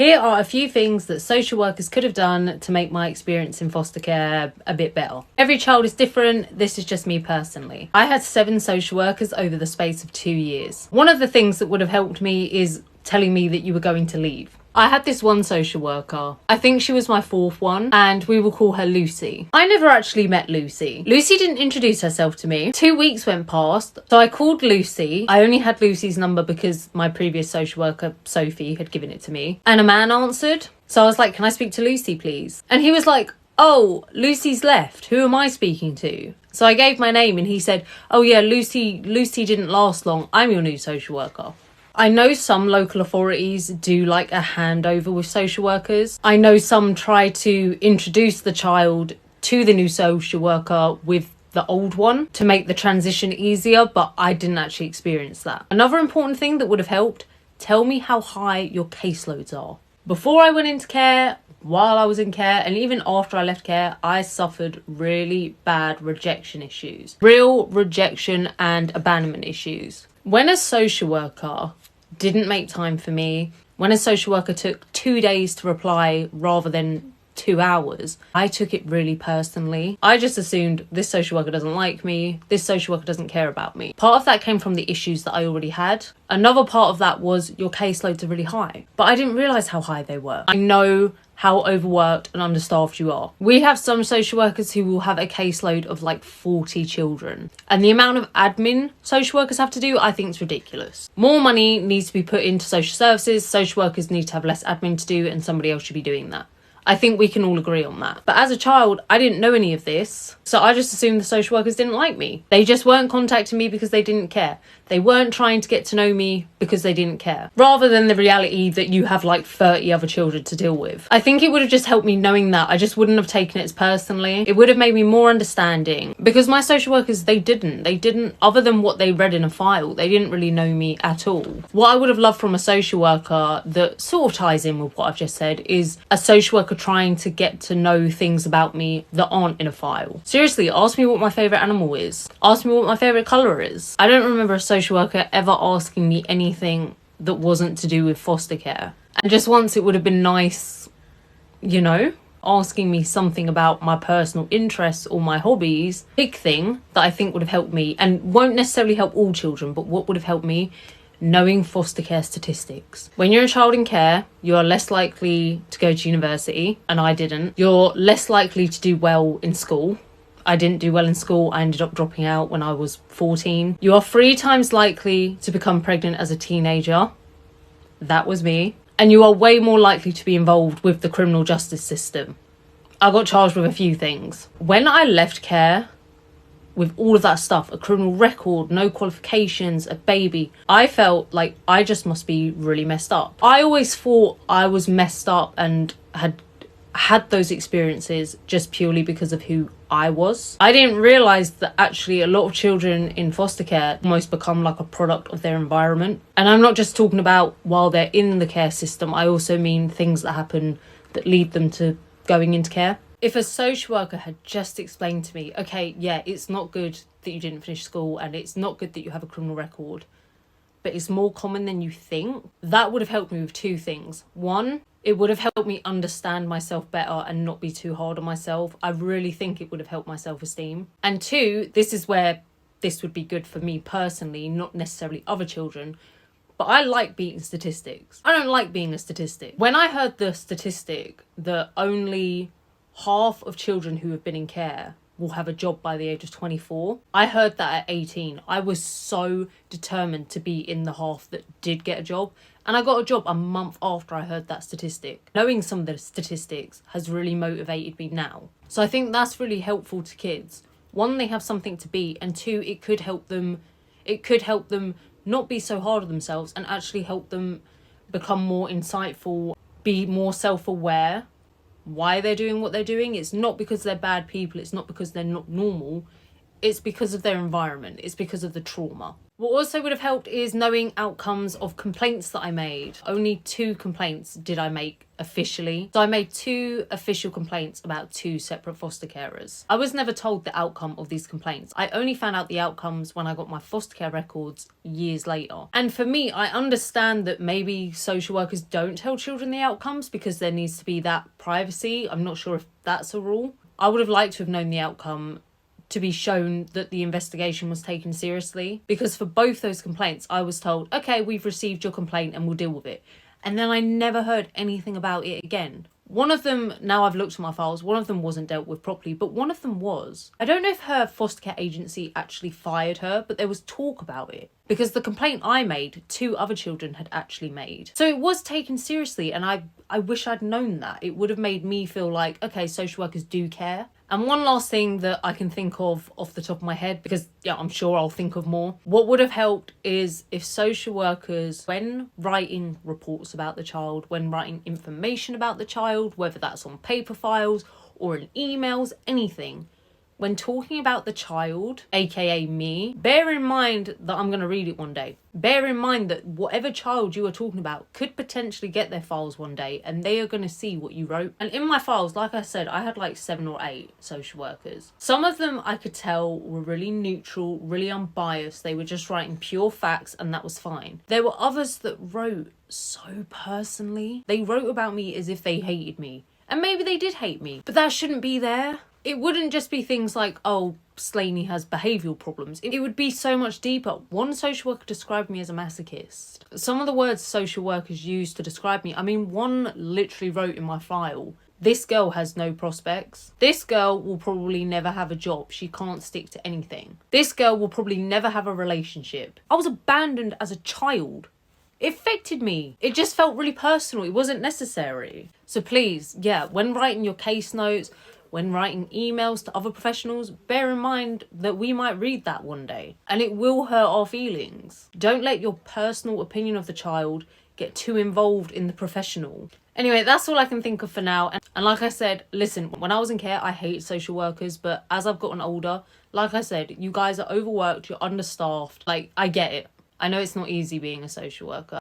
Here are a few things that social workers could have done to make my experience in foster care a bit better. Every child is different. This is just me personally. I had 7 social workers over the space of 2 years. One of the things that would have helped me is telling me that you were going to leave. I had this one social worker. I think she was my 4th one, and we will call her Lucy. I never actually met Lucy. Lucy didn't introduce herself to me. 2 weeks went past, so I called Lucy. I only had Lucy's number because my previous social worker, Sophie, had given it to me. And a man answered. So I was like, can I speak to Lucy, please? And he was like, oh, Lucy's left. Who am I speaking to? So I gave my name and he said, oh yeah, Lucy didn't last long. I'm your new social worker. I know some local authorities do like a handover with social workers. I know some try to introduce the child to the new social worker with the old one to make the transition easier, but I didn't actually experience that. Another important thing that would have helped, tell me how high your caseloads are. Before I went into care, while I was in care, and even after I left care, I suffered really bad rejection issues. Real rejection and abandonment issues. When a social worker didn't make time for me, when a social worker took 2 days to reply rather than 2 hours, I took it really personally. I just assumed this social worker doesn't like me, this social worker doesn't care about me. Part of that came from the issues that I already had. Another part of that was your caseloads are really high, but I didn't realise how high they were. I know how overworked and understaffed you are. We have some social workers who will have a caseload of like 40 children. And the amount of admin social workers have to do, I think is ridiculous. More money needs to be put into social services. Social workers need to have less admin to do and somebody else should be doing that. I think we can all agree on that. But as a child, I didn't know any of this. So I just assumed the social workers didn't like me. They just weren't contacting me because they didn't care. They weren't trying to get to know me because they didn't care. Rather than the reality that you have like 30 other children to deal with. I think it would have just helped me knowing that. I just wouldn't have taken it as personally. It would have made me more understanding. Because my social workers, they didn't, other than what they read in a file, they didn't really know me at all. What I would have loved from a social worker that sort of ties in with what I've just said is a social worker trying to get to know things about me that aren't in a file. Seriously, ask me what my favourite animal is. Ask me what my favourite colour is. I don't remember a social worker ever asking me anything that wasn't to do with foster care. And just once it would have been nice, you know, asking me something about my personal interests or my hobbies. Big thing that I think would have helped me, and won't necessarily help all children, but what would have helped me, knowing foster care statistics. When you're a child in care, you are less likely to go to university, and I didn't. You're less likely to do well in school. I didn't do well in school. I ended up dropping out when I was 14. You are 3 times likely to become pregnant as a teenager. That was me. And you are way more likely to be involved with the criminal justice system. I got charged with a few things. When I left care, with all of that stuff, a criminal record, no qualifications, a baby, I felt like I just must be really messed up. I always thought I was messed up and had those experiences just purely because of who I was. I didn't realise that actually a lot of children in foster care almost become like a product of their environment. And I'm not just talking about while they're in the care system, I also mean things that happen that lead them to going into care. If a social worker had just explained to me, okay, yeah, it's not good that you didn't finish school and it's not good that you have a criminal record, but it's more common than you think, that would have helped me with 2 things. 1, it would have helped me understand myself better and not be too hard on myself. I really think it would have helped my self-esteem. And 2, this is where this would be good for me personally, not necessarily other children, but I like beating statistics. I don't like being a statistic. When I heard the statistic that only half of children who have been in care will have a job by the age of 24. I heard that at 18. I was so determined to be in the half that did get a job. And I got a job a month after I heard that statistic. Knowing some of the statistics has really motivated me now. So I think that's really helpful to kids. 1, they have something to be, and 2, it could help them not be so hard on themselves and actually help them become more insightful, be more self-aware why they're doing what they're doing. It's not because they're bad people, it's not because they're not normal, it's because of their environment, it's because of the trauma. What also would have helped is knowing outcomes of complaints that I made. Only 2 complaints did I make officially. So I made 2 official complaints about 2 separate foster carers. I was never told the outcome of these complaints. I only found out the outcomes when I got my foster care records years later. And for me, I understand that maybe social workers don't tell children the outcomes because there needs to be that privacy. I'm not sure if that's a rule. I would have liked to have known the outcome to be shown that the investigation was taken seriously, because for both those complaints I was told, okay, we've received your complaint and we'll deal with it, and then I never heard anything about it again. One of them, now I've looked at my files, one of them wasn't dealt with properly, but one of them was. I don't know if her foster care agency actually fired her, but there was talk about it. Because the complaint I made, 2 other children had actually made. So it was taken seriously, and I wish I'd known that. It would have made me feel like, okay, social workers do care. And one last thing that I can think of off the top of my head, because yeah, I'm sure I'll think of more. What would have helped is if social workers, when writing reports about the child, when writing information about the child, whether that's on paper files or in emails, anything, when talking about the child, aka me, bear in mind that I'm going to read it one day. Bear in mind that whatever child you are talking about could potentially get their files one day, and they are going to see what you wrote. And in my files, like I said, I had like 7 or 8 social workers. Some of them I could tell were really neutral, really unbiased. They were just writing pure facts, and that was fine. There were others that wrote so personally. They wrote about me as if they hated me. And maybe they did hate me, but that shouldn't be there. It wouldn't just be things like, oh, Slaney has behavioural problems. It would be so much deeper. One social worker described me as a masochist. Some of the words social workers use to describe me, I mean, one literally wrote in my file, this girl has no prospects. This girl will probably never have a job. She can't stick to anything. This girl will probably never have a relationship. I was abandoned as a child. It affected me. It just felt really personal. It wasn't necessary. So please, yeah, when writing your case notes, when writing emails to other professionals, bear in mind that we might read that one day and it will hurt our feelings. Don't let your personal opinion of the child get too involved in the professional. Anyway, that's all I can think of for now. And like I said, listen, when I was in care, I hated social workers, but as I've gotten older, like I said, you guys are overworked, you're understaffed. Like, I get it. I know it's not easy being a social worker.